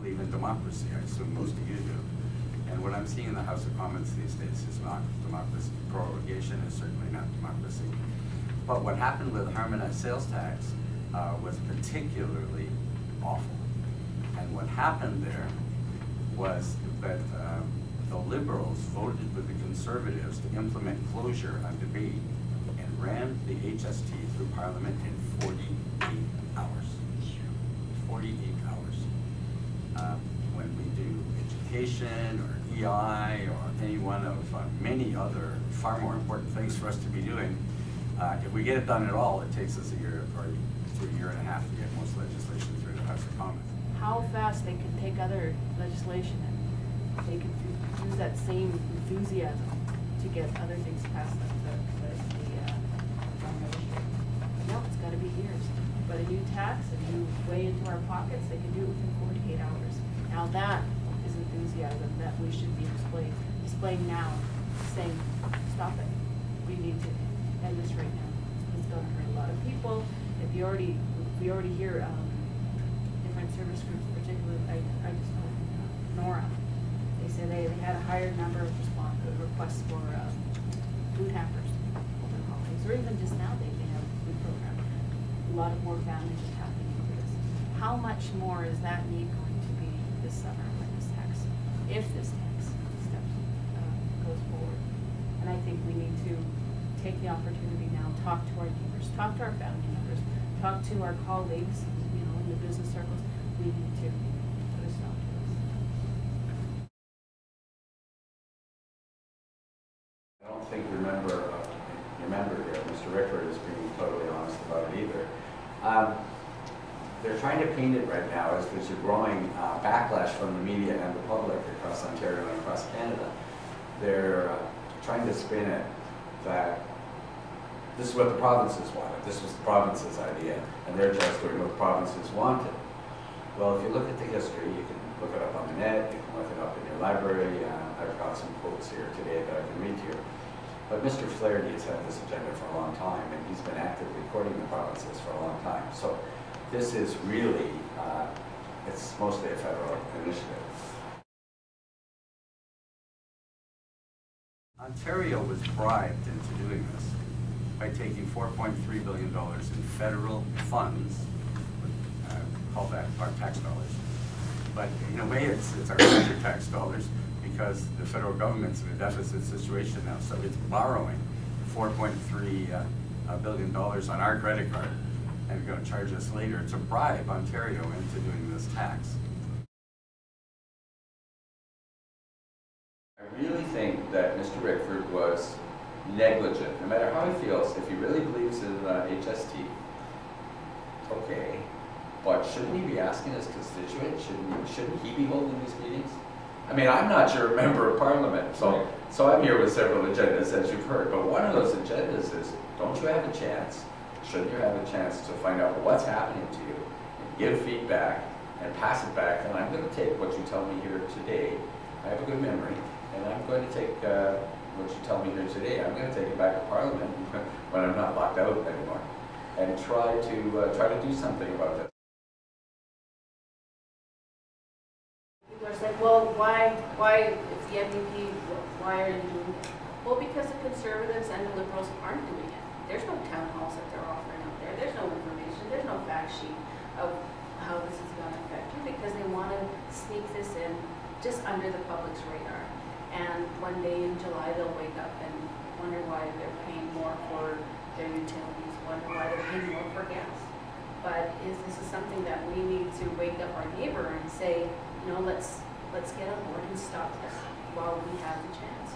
believe in democracy. I assume most of you do. And what I'm seeing in the House of Commons these days is not democracy. Prorogation is certainly not democracy. But what happened with harmonized sales tax was particularly awful. And what happened there was that the Liberals voted with the Conservatives to implement closure on debate and ran the HST through Parliament in 48 hours. 48 hours. When we do education or EI or any one of many other far more important things for us to be doing, if we get it done at all, it takes us a year or to a year and a half to get most legislation through the House of Commons. How fast they can take other legislation and they can use that same enthusiasm to get other things passed up no, it's got to be years. But a new tax, a new way into our pockets, they can do it within 48 hours. Now that is enthusiasm that we should be displaying now, saying, stop it. We need to end this right now. It's going to hurt a lot of people. If we already hear different service groups, particularly, I just know Nora, they say they had a higher number of requests for food hampers over the holidays, or even just now they have a food program. A lot of more families are tapping into this. How much more is that need going to be this summer when this tax, if this tax goes forward? And I think we need to take the opportunity now, talk to our neighbors, talk to our family members, talk to our colleagues, in the business circles. We need to put a stop to this. I don't think your member here, Mr. Rickford, is being totally honest about it either. They're trying to paint it right now as there's a growing backlash from the media and the public across Ontario and across Canada. They're trying to spin it that this is what the provinces wanted. This was the province's idea, and they're just doing what the provinces wanted. Well, if you look at the history, you can look it up on the net, you can look it up in your library. I've got some quotes here today that I can read to you. But Mr. Flaherty has had this agenda for a long time, and he's been actively courting the provinces for a long time. So this is really, it's mostly a federal initiative. Ontario was bribed into doing this by taking $4.3 billion in federal funds, call that our tax dollars. But in a way, it's our future tax dollars, because the federal government's in a deficit situation now, so it's borrowing $4.3 billion on our credit card and going to charge us later to bribe Ontario into doing this tax. I really think that Mr. Rickford was negligent, no matter how he feels. If he really believes in HST, okay, but shouldn't he be asking his constituents? Shouldn't he be holding these meetings? I mean, I'm not your member of Parliament, so I'm here with several agendas, as you've heard, but one of those agendas is, don't you have a chance, shouldn't you have a chance to find out what's happening to you, and give feedback, and pass it back? And I'm going to take what you tell me here today. I have a good memory, and I'm going to take what you tell me here today, I'm going to take it back to Parliament when I'm not locked out anymore, and try to do something about this. People are saying, well, why, if the NDP, why are you doing it? Well, because the Conservatives and the Liberals aren't doing it. There's no town halls that they're offering out there. There's no information. There's no fact sheet of how this is going to affect you, because they want to sneak this in just under the public's radar. And one day in July, they'll wake up and wonder why they're paying more for their utilities, wonder why they're paying more for gas. But this is something that we need to wake up our neighbor and say, let's get on board and stop this while we have the chance.